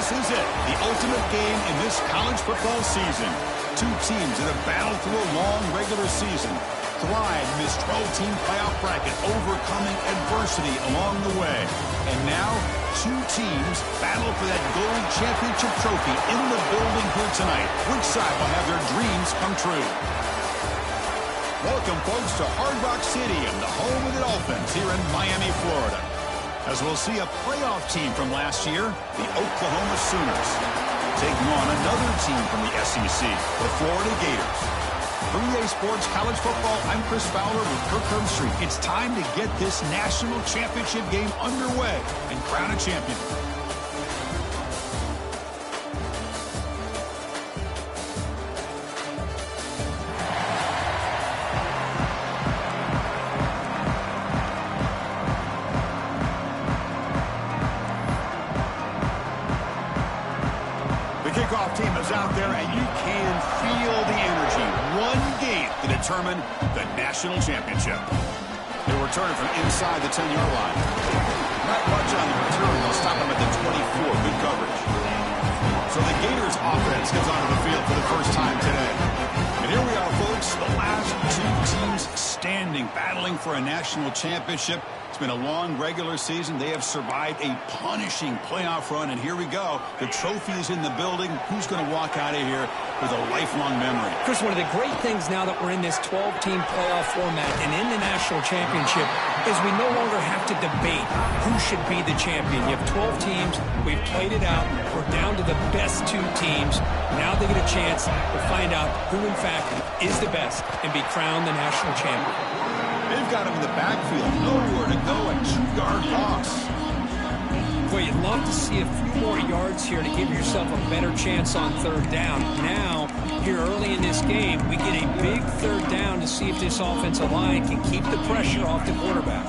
This is it, the ultimate game in this college football season. Two teams that have battled through a long regular season, thrived in this 12-team playoff bracket, overcoming adversity along the way. And now, two teams battle for that gold championship trophy in the building here tonight. Which side will have their dreams come true? Welcome, folks, to Hard Rock Stadium, the home of the Dolphins here in Miami, Florida. As we'll see a playoff team from last year, the Oklahoma Sooners, taking on another team from the SEC, the Florida Gators. For EA Sports College Football, I'm Chris Fowler with Kirk Herbstreit. It's time to get this national championship game underway and crown a champion. Kickoff team is out there, and you can feel the energy. One game to determine the national championship. They return from inside the 10-yard line. Not much on the return. They'll stop them at the 24. Good coverage. So the Gators offense gets onto the field for the first time today. And here we are, folks, the last two teams standing, battling for a national championship. It's been a long regular season. They have survived a punishing playoff run, and here we go. The trophy is in the building. Who's going to walk out of here with a lifelong memory? Chris, one of the great things now that we're in this 12-team playoff format and in the national championship is we no longer have to debate who should be the champion. You have 12 teams. We've played it out. We're down to the best two teams. Now they get a chance to find out who, in fact, is the best and be crowned the national champion. They've got him in the backfield. Nowhere to go, a 2-yard loss. Boy, you'd love to see a few more yards here to give yourself a better chance on third down. Now, here early in this game, we get a big third down to see if this offensive line can keep the pressure off the quarterback.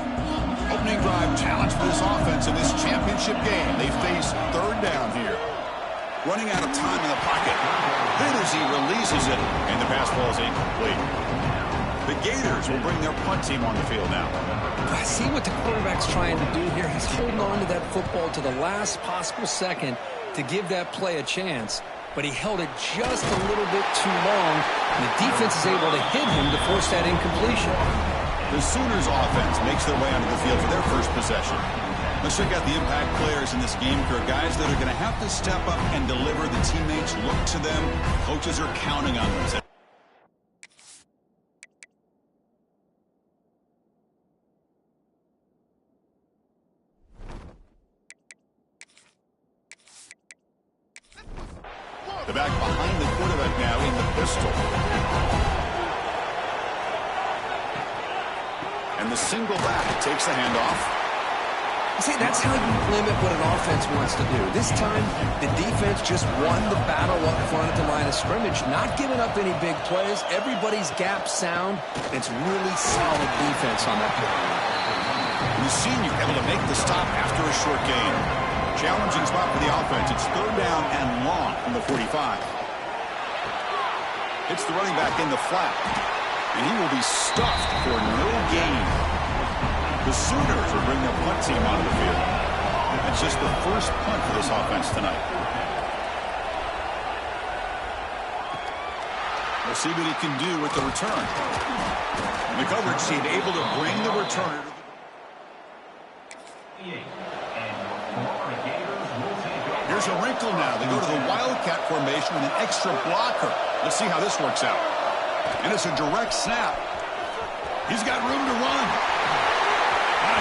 Opening drive challenge for this offense in this championship game. They face third down here. Running out of time in the pocket. Then as he releases it, and the pass ball is incomplete. The Gators will bring their punt team on the field now. I see what the quarterback's trying to do here. He's holding on to that football to the last possible second to give that play a chance. But he held it just a little bit too long, and the defense is able to hit him to force that incompletion. The Sooners offense makes their way onto the field for their first possession. Let's check out the impact players in this game. There are guys that are going to have to step up and deliver. The teammates look to them. Coaches are counting on them. The back behind the quarterback now in the pistol. And the single back takes the handoff. See, that's how you limit what an offense wants to do. This time, the defense just won the battle up front at the line of scrimmage, not giving up any big plays. Everybody's gap sound. It's really solid defense on that play. The senior able to make the stop after a short gain. Challenging spot for the offense. It's third down and long from the 45. It's the running back in the flat. And he will be stuffed for no gain. The Sooners will bring their punt team onto the field. That's just the first punt for this offense tonight. We'll see what he can do with the return. And the coverage team able to bring the returner. Here's a wrinkle now. They go to the Wildcat formation with an extra blocker. Let's see how this works out. And it's a direct snap. He's got room to run.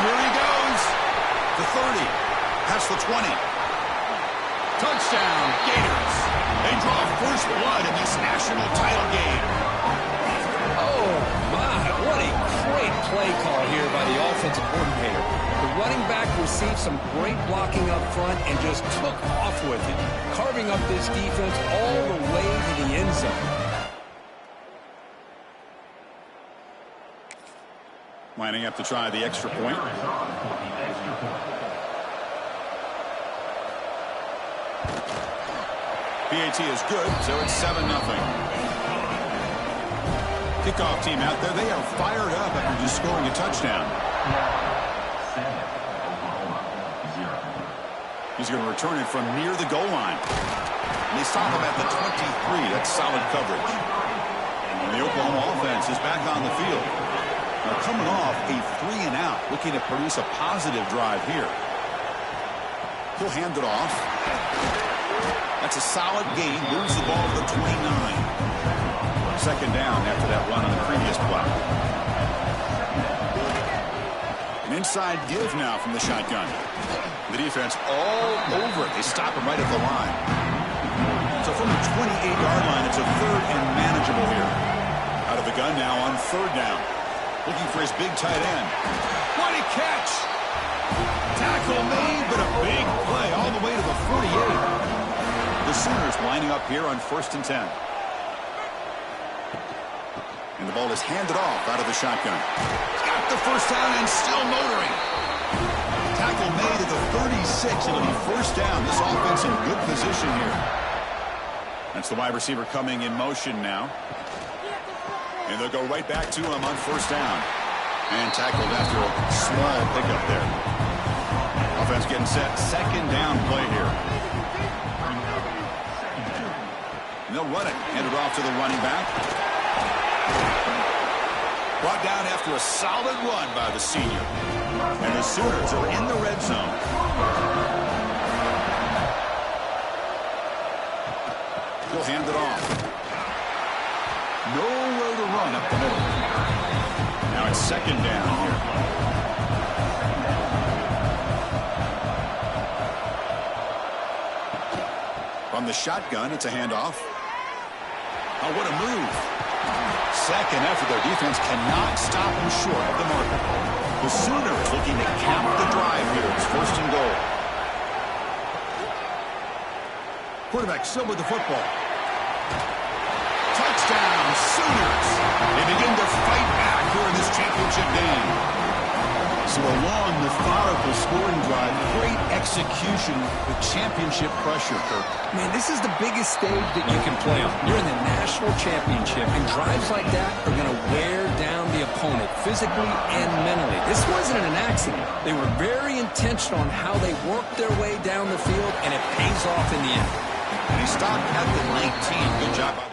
Here he goes. The 30. That's the 20. Touchdown, Gators. They draw first blood in this national title game. Oh, my. What a great play call here by the offensive coordinator. The running back received some great blocking up front and just took off with it, carving up this defense all the way to the end zone. Lining up to try the extra point. PAT is good, so it's 7-0. Kickoff team out there. They are fired up after just scoring a touchdown. He's going to return it from near the goal line. And they stop him at the 23. That's solid coverage. And the Oklahoma offense is back on the field. Now coming off a 3-and-out, looking to produce a positive drive here. He'll hand it off. That's a solid gain. Moves the ball to the 29. Second down after that run on the previous play. An inside give now from the shotgun. The defense all over it. They stop him right at the line. So from the 28-yard line, it's a third and manageable here. Out of the gun now on third down. Looking for his big tight end. What a catch! Tackle made, but a big play all the way to the 48. The Sooners lining up here on 1st and 10. And the ball is handed off out of the shotgun. Got the first down and still motoring. Tackle made at the 36. It'll be first down. This offense in good position here. That's the wide receiver coming in motion now. And they'll go right back to him on first down. And tackled after a small pickup there. Offense getting set. Second down play here. And they'll run it. Hand it off to the running back. Brought down after a solid run by the senior. And the Sooners are in the red zone. He'll hand it off. Nowhere to run up the middle. Now it's second down here. From the shotgun, it's a handoff. Oh, what a move. Second effort. Their defense cannot stop him short of the marker. The Sooners looking to cap the drive here. It's first and goal. Quarterback still with the football. Touchdown, Sooners. They begin to fight back here in this championship game. So a long, methodical scoring drive. Great execution with championship pressure, Kirk. Man, this is the biggest stage that you can play on. You're in the national championship, and drives like that are going to wear down the opponent physically and mentally. This wasn't an accident. They were very intentional on how they worked their way down the field, and it pays off in the end. And he stopped at the 19. Good job by the...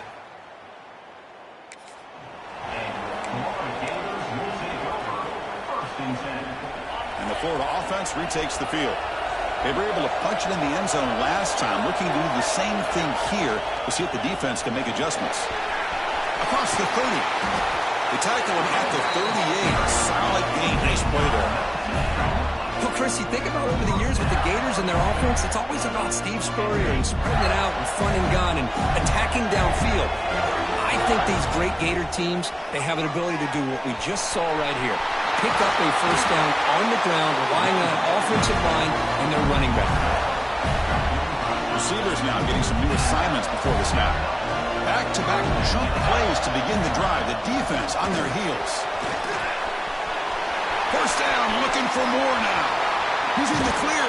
And the Florida offense retakes the field. They were able to punch it in the end zone last time, looking to do the same thing here to see if the defense can make adjustments. Across the 30. They tackle him at the 38. Solid gain. Nice play there. Well, Chris, you think about over the years with the Gators and their offense, it's always about Steve Spurrier and spreading it out and fun and gun and attacking downfield. I think these great Gator teams, they have an ability to do what we just saw right here. Pick up a first down on the ground, relying on an offensive line and their running back. Receivers now getting some new assignments before the snap. Back-to-back jump plays to begin the drive. The defense on their heels. First down, looking for more now. He's in the clear.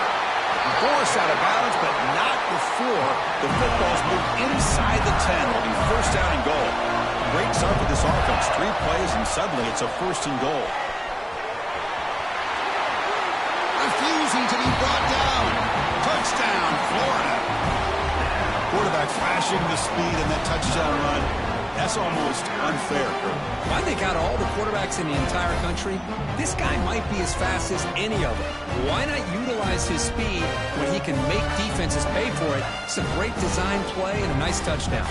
Forced out of bounds, but not before the football's moved inside the 10. Will be first down and goal. Great start for this offense. 3 plays, and suddenly it's a first and goal. Refusing to be brought down. Touchdown, Florida. Quarterback flashing the speed in that touchdown run. That's almost unfair, Kurt. I think out of all the quarterbacks in the entire country, this guy might be as fast as any of them. Why not utilize his speed when he can make defenses pay for it? It's a great design play and a nice touchdown.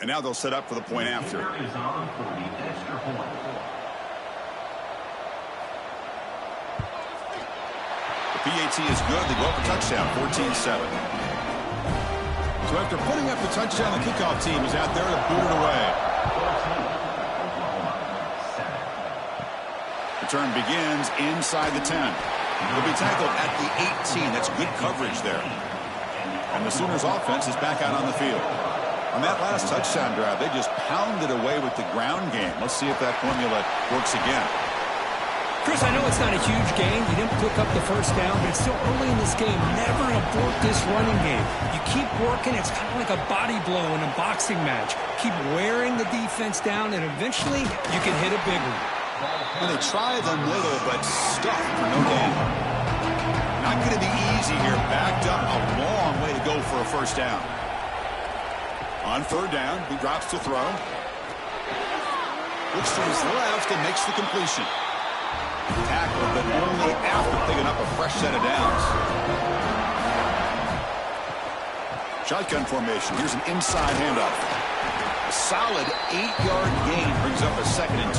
And now they'll set up for the point after. The PAT is good. They go up a touchdown, 14-7. So after putting up the touchdown, the kickoff team is out there to boot it away. Return begins inside the 10. They'll be tackled at the 18. That's good coverage there. And the Sooners offense is back out on the field. On that last touchdown drive, they just pounded away with the ground game. Let's see if that formula works again. Chris, I know it's not a huge gain. You didn't pick up the first down, but it's still early in this game. Never abort this running game. You keep working. It's kind of like a body blow in a boxing match. Keep wearing the defense down, and eventually you can hit a big one. And they try the middle, but stuffed for no gain. Not going to be easy here. Backed up a long way to go for a first down. On third down, he drops to throw. Looks to his left and makes the completion. Tackle, but only after picking up a fresh set of downs. Shotgun formation. Here's an inside handoff. A solid 8-yard gain brings up a 2nd and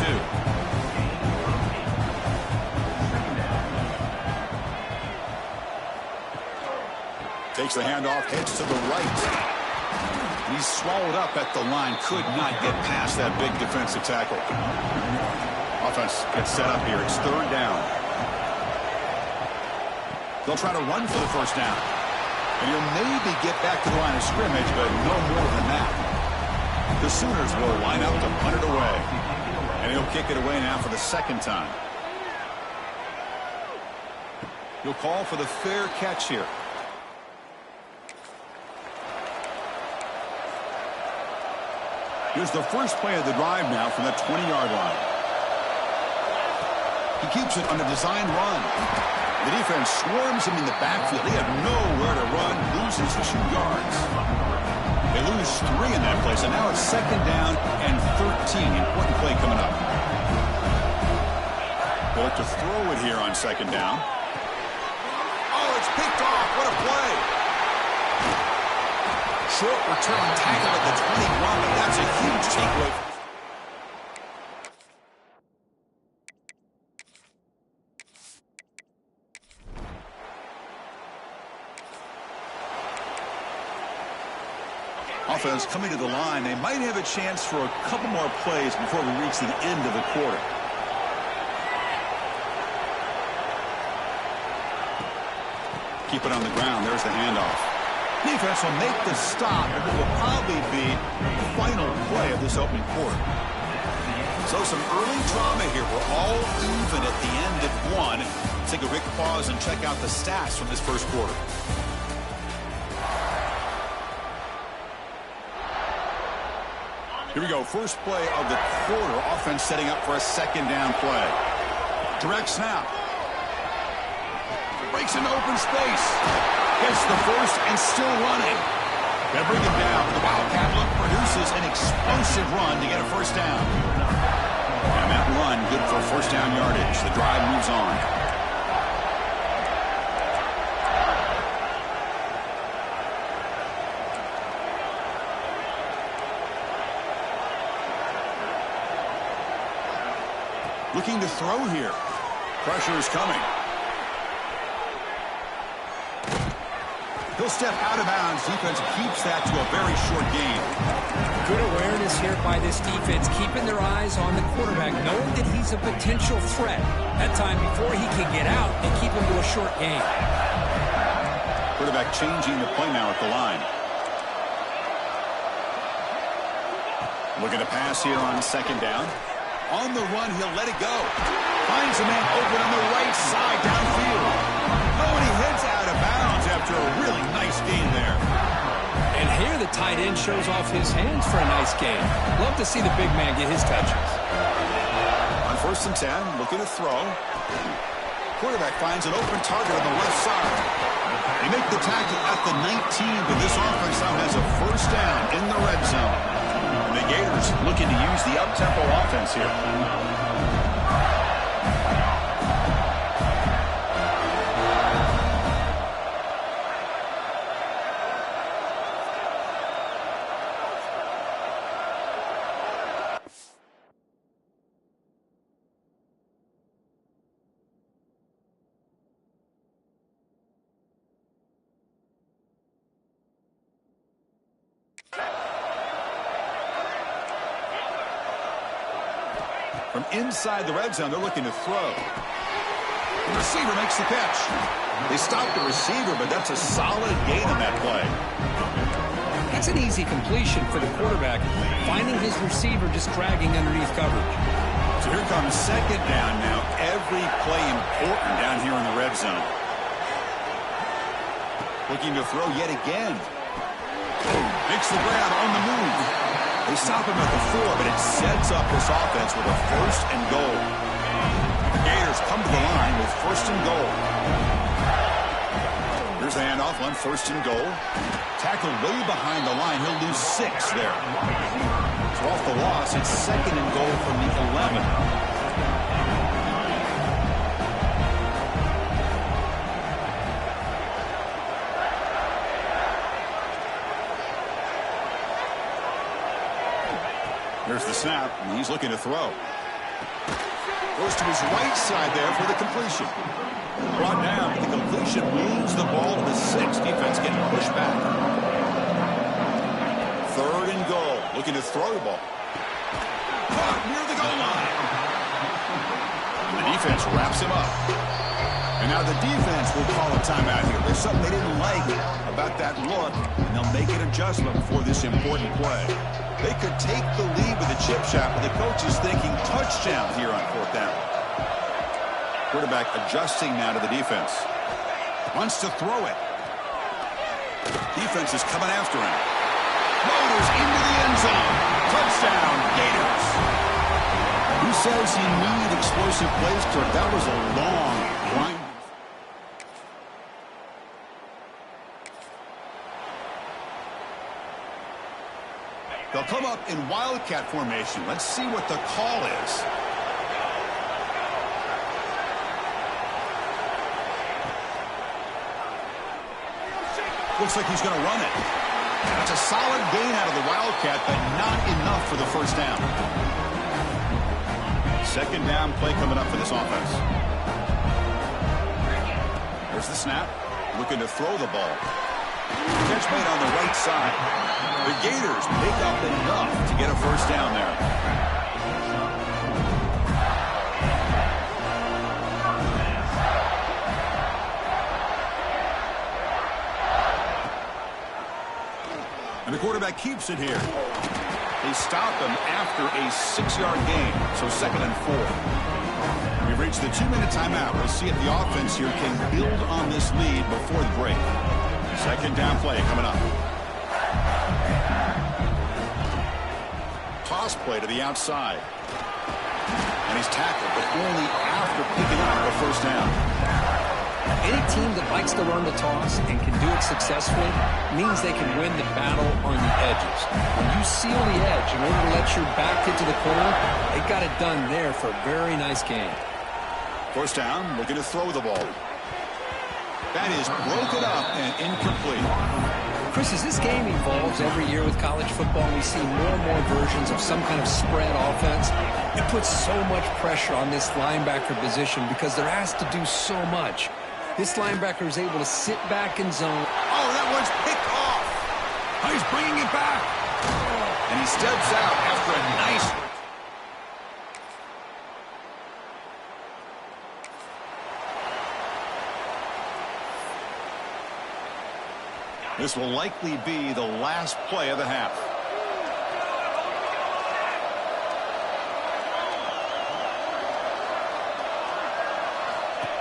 2. Takes the handoff, heads to the right. He's swallowed up at the line. Could not get past that big defensive tackle. Offense gets set up here. It's third down. They'll try to run for the first down. And he'll maybe get back to the line of scrimmage, but no more than that. The Sooners will line up to punt it away. And he'll kick it away now for the 2nd time. He'll call for the fair catch here. Here's the first play of the drive now from the 20-yard line. He keeps it on a design run. The defense swarms him in the backfield. They have nowhere to run. Loses 2 yards. They lose 3 in that play, so now it's 2nd down and 13. Important play coming up. They look to throw it here on 2nd down. Oh, it's picked off. What a play. Short return tackle at the 21, but that's a huge takeaway. Offense coming to the line. They might have a chance for a couple more plays before we reach the end of the quarter. Keep it on the ground. There's the handoff. Defense will make the stop, and it will probably be the final play of this opening quarter. So some early drama here. We're all even at the end at 1. Let's take a quick pause and check out the stats from this first quarter. Here we go. First play of the quarter. Offense setting up for a 2nd down play. Direct snap. Breaks into open space. Gets the first and still running. They bring him down. The Wildcat look produces an explosive run to get a first down. And that run good for first down yardage. The drive moves on. Looking to throw here. Pressure is coming. He'll step out of bounds. Defense keeps that to a very short gain. Good awareness here by this defense, keeping their eyes on the quarterback, knowing that he's a potential threat. That time before he can get out and keep him to a short gain. Quarterback changing the play now at the line. Looking to pass here on 2nd down. On the run, he'll let it go. Finds a man open on the right side downfield. Oh, and he heads out of bounds after a really nice gain there. And here the tight end shows off his hands for a nice gain. Love to see the big man get his touches. On 1st and 10, looking to throw. Quarterback finds an open target on the left side. They make the tackle at the 19, but this offense now has a first down in the red zone. The Gators looking to use the up-tempo offense here. From inside the red zone, they're looking to throw. The receiver makes the catch. They stop the receiver, but that's a solid gain on that play. That's an easy completion for the quarterback, finding his receiver just dragging underneath coverage. So here comes second down now. Every play important down here in the red zone. Looking to throw yet again. Makes the grab on the move. They stop him at the 4, but it sets up this offense with a 1st and goal. The Gators come to the line with 1st and goal. Here's the handoff on 1st and goal. Tackled way behind the line. He'll lose 6 there. So off the loss, it's 2nd and goal from the 11. Here's the snap, and he's looking to throw. Goes to his right side there for the completion. Brought down. The completion moves the ball to the 6. Defense getting pushed back. 3rd and goal. Looking to throw the ball. Caught near the goal line. And the defense wraps him up. And now the defense will call a timeout here. There's something they didn't like about that look, and they'll make an adjustment for this important play. They could take the lead with a chip shot, but the coach is thinking touchdown here on 4th down. Quarterback adjusting now to the defense. Wants to throw it. Defense is coming after him. Motors into the end zone. Touchdown, Gators. Who says you need explosive plays, Kirk? That was a long grind. They'll come up in wildcat formation. Let's see what the call is. Looks like he's going to run it. That's a solid gain out of the wildcat, but not enough for the 1st down. 2nd down play coming up for this offense. There's the snap. Looking to throw the ball. Catch made on the right side. The Gators pick up enough to get a 1st down there. And the quarterback keeps it here. They stop him after a 6-yard gain, so 2nd and 4. We've reached the 2-minute timeout. We'll see if the offense here can build on this lead before the break. 2nd down play coming up. Toss play to the outside. And he's tackled, but only after picking up a 1st down. Any team that likes to run the toss and can do it successfully means they can win the battle on the edges. When you seal the edge in order to let your back get to the corner, they got it done there for a very nice game. 1st down, looking to throw the ball. That is broken up and incomplete. Chris, as this game evolves every year with college football, we see more and more versions of some kind of spread offense. It puts so much pressure on this linebacker position because they're asked to do so much. This linebacker is able to sit back in zone. Oh, that one's picked off. Oh, he's bringing it back. And he steps out after a nice... This will likely be the last play of the half.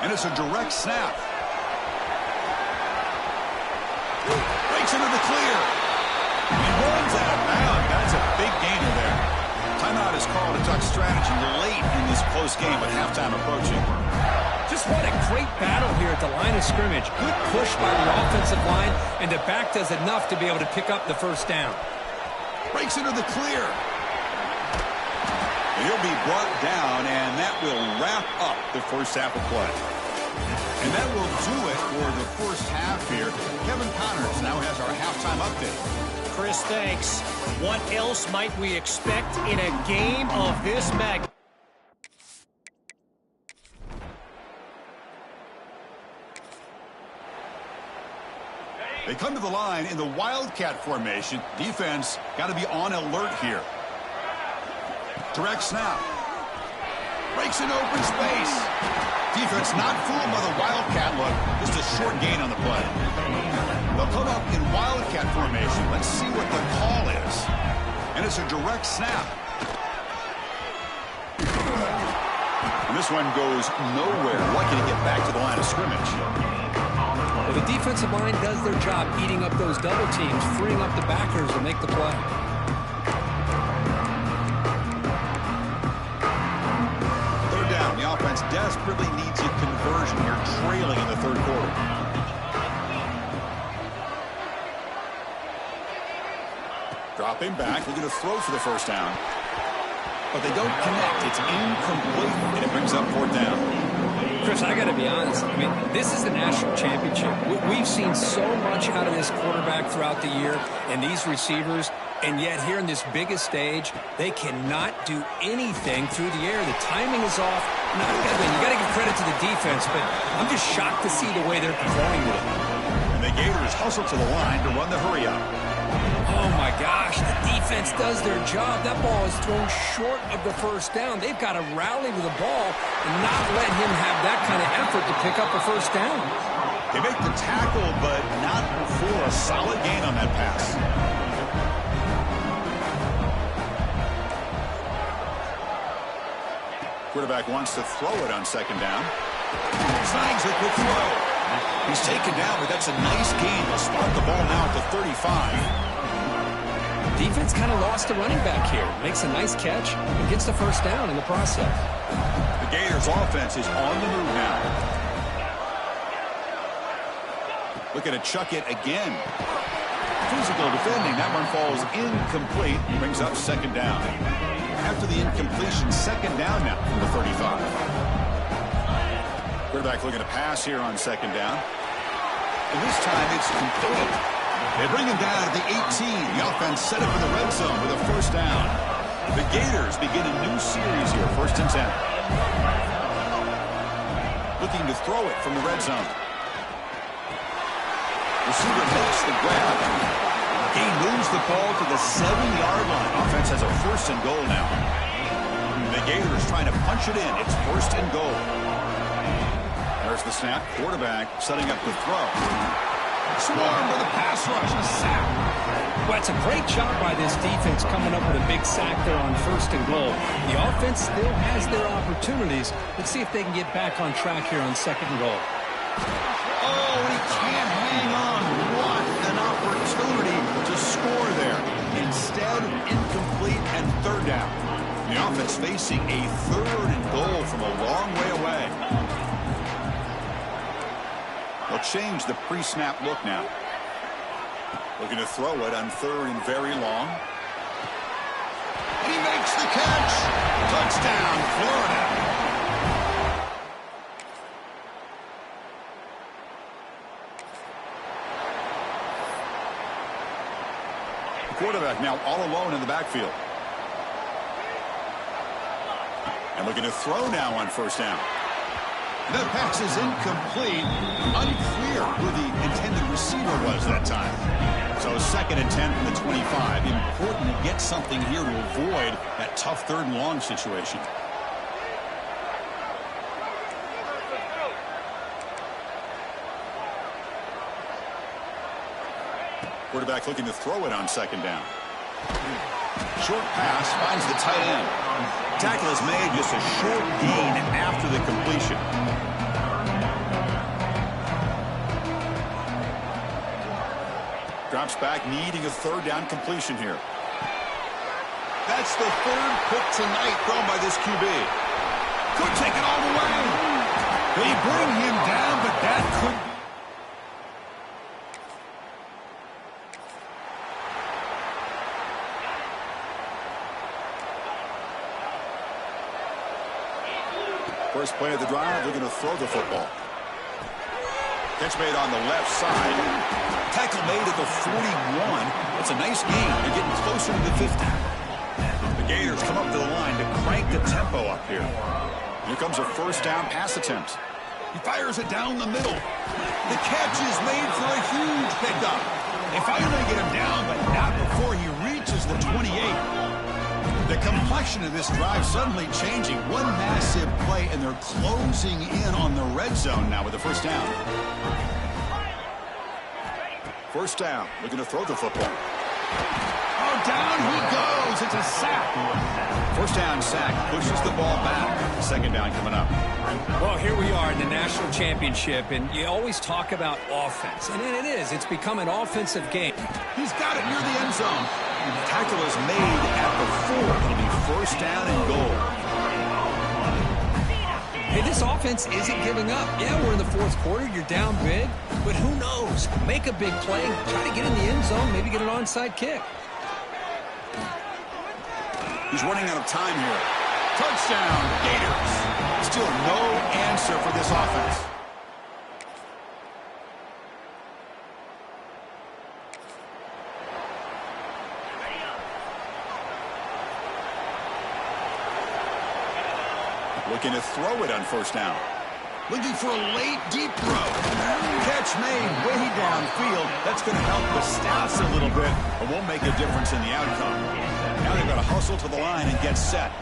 And it's a direct snap. Breaks into the clear. He runs out of bounds. That's a big gainer there. Timeout is called to talk strategy late in this close game, but halftime approaching. Just what a great battle here at the line of scrimmage. Good push by the offensive line, and the back does enough to be able to pick up the 1st down. Breaks into the clear. And he'll be brought down, and that will wrap up the 1st half of play. And that will do it for the 1st half here. Kevin Connors now has our halftime update. Chris, thanks. What else might we expect in a game of this magnitude? They come to the line in the wildcat formation. Defense got to be on alert here. Direct snap. Breaks in open space. Defense not fooled by the wildcat look. Just a short gain on the play. They'll come up in wildcat formation. Let's see what the call is. And it's a direct snap. And this one goes nowhere. Lucky to get back to the line of scrimmage. Well, the defensive line does their job eating up those double teams, freeing up the backers to make the play. Third down. The offense desperately needs a conversion here, trailing in the third quarter. Dropping back, looking to throw for the first down. But they don't connect. It's incomplete, and it brings up fourth down. Chris, I got to be honest. I mean, this is the national championship. We've seen so much out of this quarterback throughout the year and these receivers, and yet here in this biggest stage, they cannot do anything through the air. The timing is off. Now, you got to give credit to the defense, but I'm just shocked to see the way they're performing with it. And the Gators hustle to the line to run the hurry up. Oh, my gosh, the defense does their job. That ball is thrown short of the first down. They've got to rally to the ball and not let him have that kind of effort to pick up a first down. They make the tackle, but not before a solid gain on that pass. Quarterback wants to throw it on second down. Signs a quick throw. He's taken down, but that's a nice gain. They'll spot the ball now at the 35. Defense kind of lost the running back here. Makes a nice catch and gets the first down in the process. The Gators offense is on the move now. Looking to chuck it again. Physical defending. That one falls incomplete. Brings up second down. After the incompletion, second down now from the 35. Quarterback looking to pass here on second down. And this time it's complete. They bring him down at the 18. The offense set up in the red zone with a first down. The Gators begin a new series here, 1st and 10. Looking to throw it from the red zone. Receiver makes the grab. He moves the ball to the 7-yard line. Offense has a 1st and goal now. The Gators trying to punch it in. It's 1st and goal. There's the snap. Quarterback setting up the throw. Swarm with a pass rush, a sack. Well, it's a great job by this defense coming up with a big sack there on 1st and goal. The offense still has their opportunities. Let's see if they can get back on track here on 2nd and goal. Oh, he can't hang on. What an opportunity to score there. Instead, incomplete and 3rd down. The offense facing a 3rd and goal from a long way away. They'll change the pre-snap look now. Looking to throw it on 3rd and very long. And he makes the catch. Touchdown, Florida. The quarterback now all alone in the backfield. And looking to throw now on 1st down. That pass is incomplete. Unclear who the intended receiver was that time. So 2nd and 10 from the 25. Important to get something here to avoid that tough 3rd and long situation. Quarterback looking to throw it on 2nd down. Short pass finds the tight end. Tackle is made, just a short gain after the completion. Drops back, needing a 3rd down completion here. That's the 3rd pick tonight thrown by this QB. Could take it all the way. They bring him down, but that could... First play of the drive, looking to throw the football. Catch made on the left side. Tackle made at the 41. That's a nice gain. They're getting closer to the 50. The Gators come up to the line to crank the tempo up here. Here comes a 1st down pass attempt. He fires it down the middle. The catch is made for a huge pickup. They finally get him down, but not before he reaches the 28. The complexion of this drive suddenly changing. One massive play, and they're closing in on the red zone now with the 1st down. 1st down, looking to throw the football. Oh, down he goes. It's a sack. First down sack pushes the ball back. Second down coming up. Well, here we are in the national championship, and you always talk about offense. And it is. It's become an offensive game. He's got it near the end zone. Tackle is made at the 4. It'll be first down and goal. Hey, this offense isn't giving up. Yeah, we're in the fourth quarter. You're down big. But who knows? Make a big play. Try to get in the end zone. Maybe get an onside kick. He's running out of time here. Touchdown, Gators. Still no answer for this offense. Looking to throw it on first down. Looking for a late, deep throw. Catch made way downfield. That's going to help the stats a little bit, but won't make a difference in the outcome. Now they've got to hustle to the line and get set.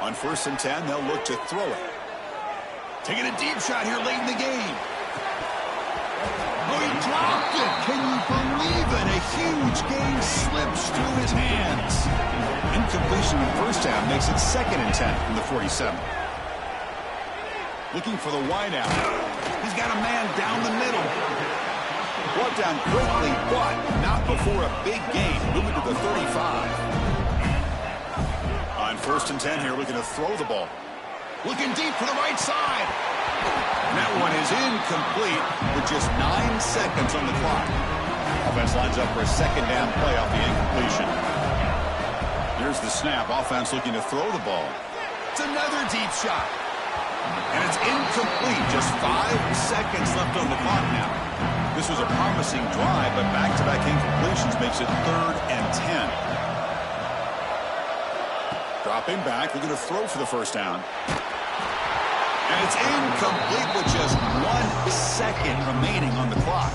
On first and 10, they'll look to throw it. Taking a deep shot here late in the game. Oh, he dropped it. Can you believe it? A huge gain slips through his hands. Incompletion in first down makes it second and 10 from the 47. Looking for the wideout. He's got a man down the middle. Brought down quickly, but not before a big gain. Moving to the 35. On first and 10 here, looking to throw the ball. Looking deep for the right side. And that one is incomplete with just 9 seconds on the clock. Offense lines up for a second down play off the incompletion. Here's the snap. Offense looking to throw the ball. It's another deep shot. And it's incomplete. Just 5 seconds left on the clock now. This was a promising drive, but back-to-back incompletions makes it third and 10. Dropping back, looking to throw for the first down. And it's incomplete with just 1 second remaining on the clock.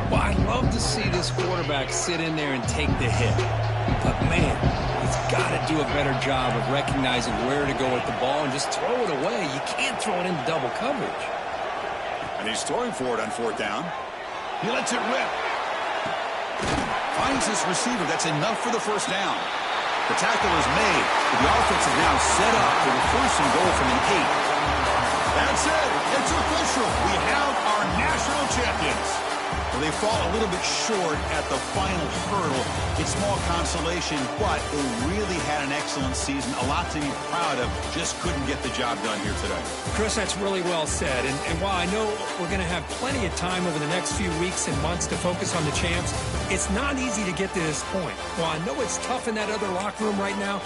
Well, I'd love to see this quarterback sit in there and take the hit. But, man, he's got to do a better job of recognizing where to go with the ball and just throw it away. You can't throw it into double coverage. And he's throwing for it on fourth down. He lets it rip. Finds his receiver. That's enough for the first down. The tackle is made. The offense is now set up for the first and goal from the 8. That's it. It's official. We have our national champions. Well, they fall a little bit short at the final hurdle. It's small consolation, but they really had an excellent season. A lot to be proud of. Just couldn't get the job done here today. Chris, that's really well said. And while I know we're going to have plenty of time over the next few weeks and months to focus on the champs, it's not easy to get to this point. While I know it's tough in that other locker room right now,